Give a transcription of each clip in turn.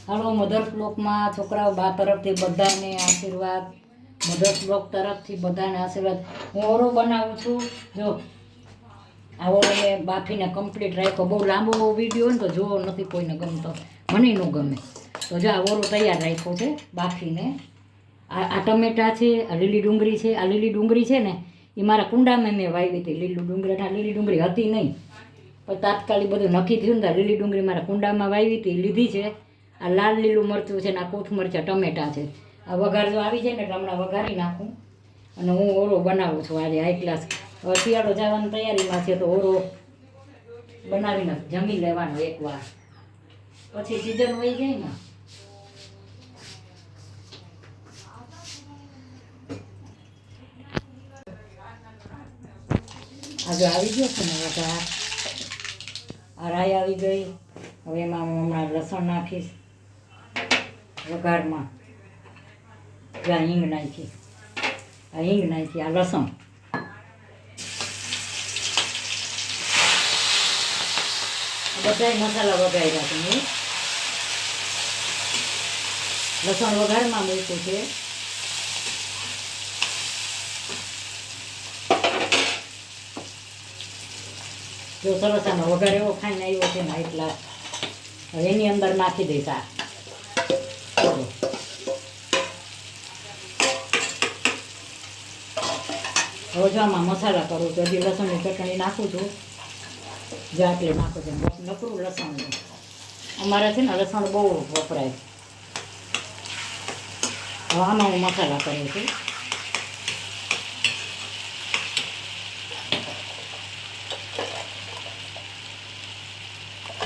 હાલો mother બ્લોકમાં છોકરાઓ બા તરફથી બધાને આશીર્વાદ, મધર બ્લોક તરફથી બધાને આશીર્વાદ. હું ઓરો બનાવું છું. જો આ ઓરો મેં બાફીને કમ્પ્લીટ રાખ્યો. બહુ લાંબો વિડીયો હોય ને તો જોવો નથી કોઈને ગમતો, મને ન ગમે. તો જો આ ઓરો તૈયાર રાખ્યો છે બાફીને. આ ટમેટા છે, આ લીલી ડુંગળી છે. આ લીલી ડુંગળી છે ને એ મારા કુંડામાં મેં વાવી હતી. લીલી ડુંગળી હતી નહીં, પણ તાત્કાલિક બધું નક્કી થયું ને લીલી ડુંગળી મારા કુંડામાં વાવી હતી, લીધી છે. આ લાલ લીલું મરચું છે ને આ કોથ મરચાં ટમેટા છે. આ વઘાર જો આવી જાય ને એટલે હમણાં વઘારી નાખું. અને હું ઓરો બનાવું છું આજે હાઈ ક્લાસ. હવે શિયાળો જવાની તૈયારીમાં છે તો ઓરો બનાવીને જમી લેવાનો એકવાર, પછી સિઝન વહી જાય ને. આજે આવી ગયો છે ને વઘાર. આ રાઈ આવી ગઈ. હવે એમાં હું હમણાં લસણ નાખીશ વઘારમાં. જ્યાં હિંગ નાખી, આ હિંગ નાખી, આ લસણ. બધા મસાલા વઘાર્યા છે મેં. લસણ વઘારમાં મૂક્યું છે. જો સરસ આનો વઘાર એવો ખાઈને આવ્યો છે ને એટલા. હવે એની અંદર નાખી દઈશ આ. હવે જો આમાં મસાલા કરું છું. હજી લસણની ચટણી નાખું છું. જો આટલે નાખું છું. નકરું લસણ. અમારે છે ને લસણ બહુ વપરાય. હવે આમાં હું મસાલા કરું છું.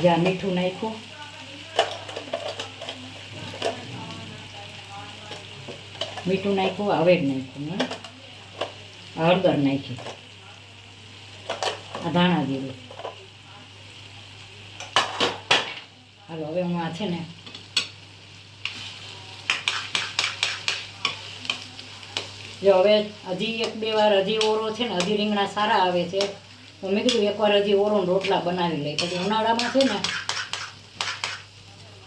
જ્યાં મીઠું નાખ્યું, મીઠું નાખ્યું, હળદર નાખ્યું, હળદર નાખી, આ ધાણા જીરું. હાલો હવે હું આ છે ને જો હવે હજી એક બે વાર હજી ઓરો છે ને હજી રીંગણા સારા આવે છે તો મેં કીધું એકવાર હજી ઓરો રોટલા બનાવી લઈ. પછી ઉનાળામાં છે ને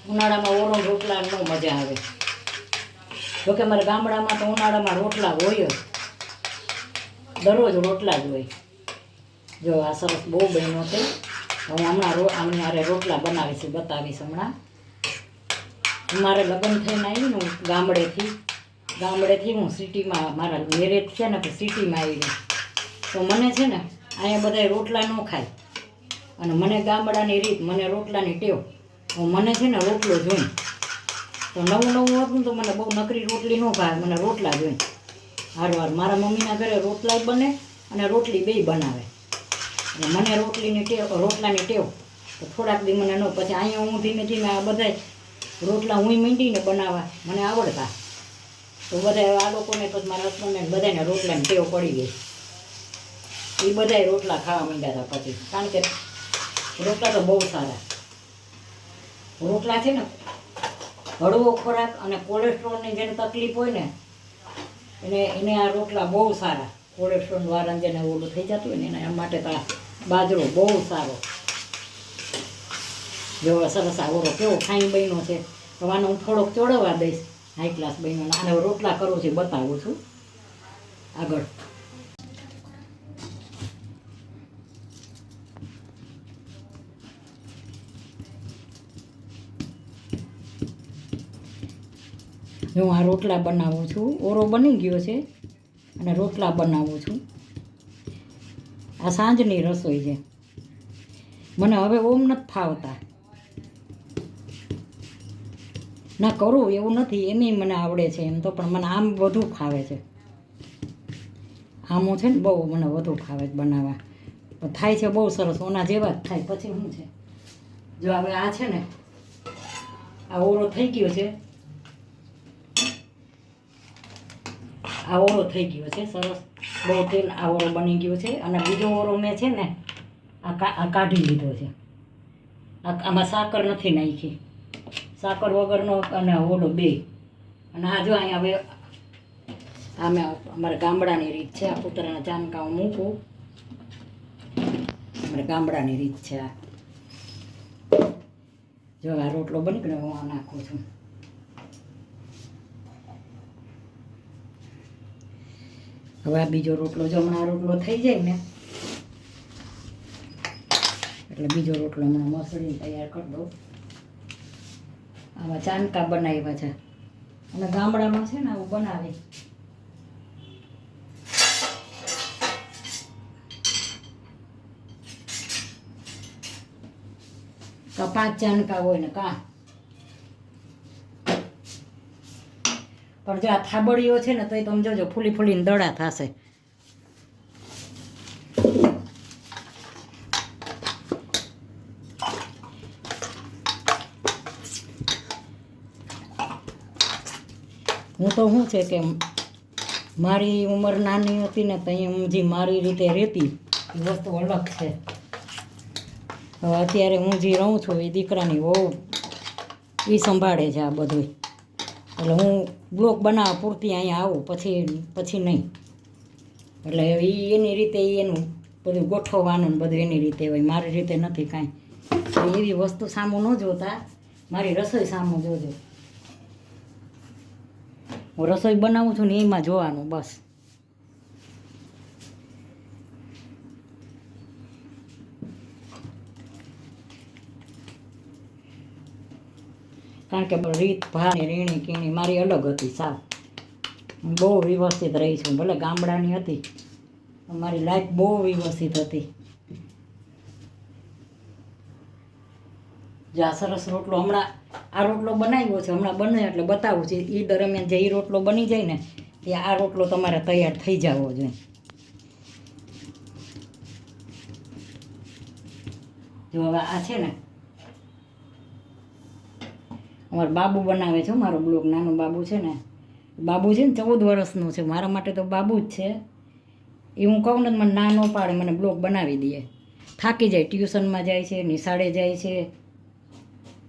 ઉનાળામાં ઓરો રોટલા ન મજા આવે. જોકે મારા ગામડામાં તો ઉનાળામાં રોટલા હોય જ, દરરોજ રોટલા જ હોય. જો આ સરસ બહુ બહેનો છે. હું હમણાં આમની હારે રોટલા બનાવીશ, બતાવીશ હમણાં. મારે લગ્ન થઈને આવી ને ગામડેથી હું સિટીમાં, મારા મેરેજ છે ને સિટીમાં આવી. તો મને છે ને અહીંયા બધા રોટલા ન ખાય અને મને ગામડાની રીત, મને રોટલાની ટેવ. મને છે ને રોટલો જોઈ. તો નવું હતું તો મને બહુ નકરી રોટલી ન ભાવે, મને રોટલા જોઈ હારવાર. મારા મમ્મીના ઘરે રોટલા બને અને રોટલી બેય બનાવે. અને મને રોટલાની ટેવ. તો થોડાક દી મને ન, પછી અહીંયા હું ધીમે ધીમે આ બધા રોટલા હું મીંડીને બનાવવા મને આવડતા. તો બધા આ લોકોને પછી મારા હસબન્ડને બધાને રોટલાની ટેવ પડી ગઈ. એ બધાય રોટલા ખાવા માંડ્યા હતા પછી. કારણ કે રોટલા તો બહુ સારા. રોટલા છે ને હળવો ખોરાક અને કોલેસ્ટ્રોલની જેને તકલીફ હોય ને એને આ રોટલા બહુ સારા. કોલેસ્ટ્રોલ વાળાને જેને ઓલું થઈ જતું હોય ને એના માટે તો આ બાજરો બહુ સારો. જો સરસ આ ઓરો કેવો ફાઈન બન્યો છે. હવે આને હું થોડોક ચોળવવા દઈશ. હાઈ ક્લાસ બન્યો. આને રોટલા કરું છું, બતાવું છું આગળ. હું આ રોટલા બનાવું છું. ઓરો બની ગયો છે અને રોટલા બનાવું છું. આ સાંજની રસોઈ છે. મને હવે ઓમ નથી ફાવતા. ના કરું એવું નથી, એમય મને આવડે છે એમ તો, પણ મને આમ વધુ ફાવે છે. આમો છે ને બહુ મને વધુ ફાવે છે બનાવવા. થાય છે બહુ સરસ, ઓના જેવા જ થાય. પછી શું છે, જો હવે આ છે ને આ ઓરો થઈ ગયો છે. આ ઓરો થઈ ગયો છે સરસ, બહુ તેલ. આ ઓરો બની ગયો છે. અને બીજો ઓરો મેં છે ને આ કાઢી લીધો છે. આમાં સાકર નથી નાખી, સાકર વગરનો અને ઓલો બે. અને આ જો અહીંયા હવે આમે અમારા ગામડાની રીત છે. આ કૂતરાના ચાનકા હું મૂકું. અમારા ગામડાની રીત છે આ. જો આ રોટલો બની ગયો, હું આ નાખું છું. હવે આ બીજો રોટલો, જો હમણાં આ રોટલો થઈ જાય ને એટલે બીજો રોટલો હમણાં મસળીને તૈયાર કરી દઉં. આવા ચાનકા બનાવ્યા છે અને ગામડામાં છે ને આવું બનાવે. કા 5 ચાનકા હોય ને કા, પણ જો આ થાબડીઓ છે ને તો એ તમે જોજો ફૂલી ફૂલીને દડા થશે. હું તો શું છે કે મારી ઉંમર નાની હતી ને ત્યાં હું જે મારી રીતે રહેતી એ વસ્તુ અલગ છે. હવે અત્યારે હું જે રહું છું એ દીકરાની બહુ એ સંભાળે છે આ બધું. એટલે હું બ્લોગ બનાવવા પૂરતી અહીંયા આવું, પછી નહીં. એટલે એ એની રીતે એનું બધું ગોઠવવાનું ને બધું એની રીતે હોય, મારી રીતે નથી કાંઈ. એવી વસ્તુ સામું ન જોતા, મારી રસોઈ સામું જોજો. હું રસોઈ બનાવું છું ને એમાં જોવાનું બસ. કારણ કે રીત ભાત રીણી કીણી મારી અલગ હતી સાવ. હું બહુ વ્યવસ્થિત રહી છું, ભલે ગામડાની હતી મારી લાઈફ બહુ વ્યવસ્થિત હતી. જો આ સરસ રોટલો હમણાં આ રોટલો બનાવ્યો છે, હમણાં બને એટલે બતાવું છે. એ દરમિયાન જે એ રોટલો બની જાય ને એ આ રોટલો તમારે તૈયાર થઈ જવો જોઈએ. જો હવે આ છે ને અમારો બાબુ બનાવે છે, મારો બ્લોગ. નાનો બાબુ છે ને 14 વર્ષનો છે. મારા માટે તો બાબુ જ છે. એ હું કહું ને મને ના ન પાડે, મને બ્લોગ બનાવી દે. થાકી જાય, ટ્યુશનમાં જાય છે, નિશાળે જાય છે.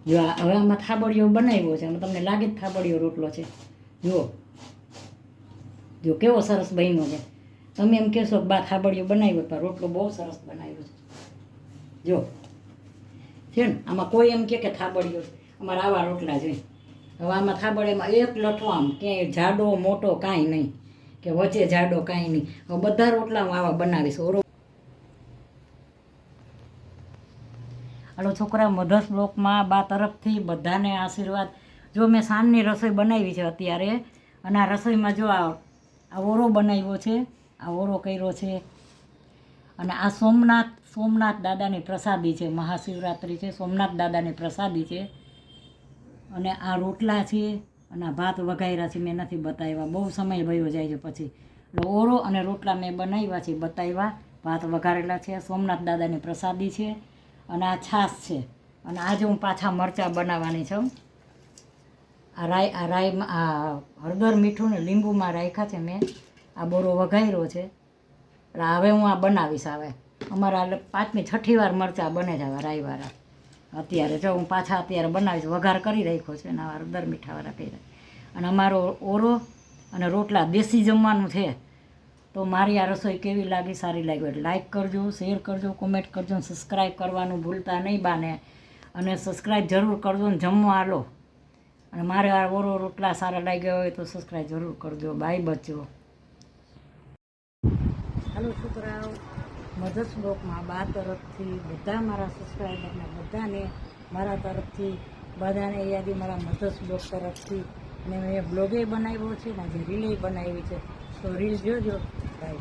જો હવે આમાં થાબડીઓ બનાવ્યો છે, તમને લાગે જ થાબડીઓ રોટલો છે. જો કેવો સરસ બન્યો છે. તમે એમ કહેશો કે બા થાબડીઓ બનાવ્યો, પણ રોટલો બહુ સરસ બનાવ્યો છે. જો છે ને આમાં કોઈ એમ કે થાબડીઓ અમારે આવા રોટલા જોઈએ. હવે આમાં થાબડીમાં એક લઠો આમ ક્યાંય જાડો મોટો કાંઈ નહીં, કે વચ્ચે જાડો કાંઈ નહીં. હવે બધા રોટલા હું આવા બનાવીશ. હલો છોકરા, મધર્સ બ્લોકમાં બા તરફથી બધાને આશીર્વાદ. જો મેં સાંજની રસોઈ બનાવી છે અત્યારે, અને આ રસોઈમાં જો આ ઓરો બનાવ્યો છે, આ ઓરો કર્યો છે. અને આ સોમનાથ દાદાની પ્રસાદી છે. મહાશિવરાત્રિ છે, સોમનાથ દાદાની પ્રસાદી છે. અને આ રોટલા છે અને આ ભાત વઘાર્યા છે. મેં નથી બતાવ્યા, બહુ સમય વયો જાય છે પછી. એટલે ઓરો અને રોટલા મેં બનાવ્યા છે, બતાવ્યા. ભાત વઘારેલા છે, સોમનાથ દાદાની પ્રસાદી છે. અને આ છાશ છે. અને આજે હું પાછા મરચાં બનાવવાની છું. આ રાઈમાં આ હળદર મીઠું ને લીંબુમાં રાખ્યા છે મેં. આ બોરો વઘાર્યો છે. એટલે હવે હું આ બનાવીશ. હવે અમારા 5મી 6ઠી વાર મરચાં બને છે હવે રાઈવાળા. અત્યારે જો હું પાછા અત્યારે બનાવીશ. વઘાર કરી રાખ્યો છે અને હળદર મીઠાવાળા કર્યા. અને અમારો ઓરો અને રોટલા દેશી જમવાનું છે. તો મારી આ રસોઈ કેવી લાગી, સારી લાગી એટલે લાઈક કરજો, શેર કરજો, કોમેન્ટ કરજો, સબસ્ક્રાઈબ કરવાનું ભૂલતા નહીં બાને. અને સબસ્ક્રાઈબ જરૂર કરજો ને જમવા આલો. અને મારે આ ઓરો રોટલા સારા લાગ્યા હોય તો સબસ્ક્રાઈબ જરૂર કરજો. બાય બચ્ચો. હાલો છોકરાઓ, મધર્સ બ્લોકમાં બા તરફથી બધા મારા સબસ્ક્રાઈબરને બધાને મારા તરફથી બધાને યાદી મારા મધર્સ બ્લોક તરફથી. અને મેં બ્લોગે બનાવ્યો છે ને આજે રીલે બનાવી છે, તો રીલ જોજો. બાય.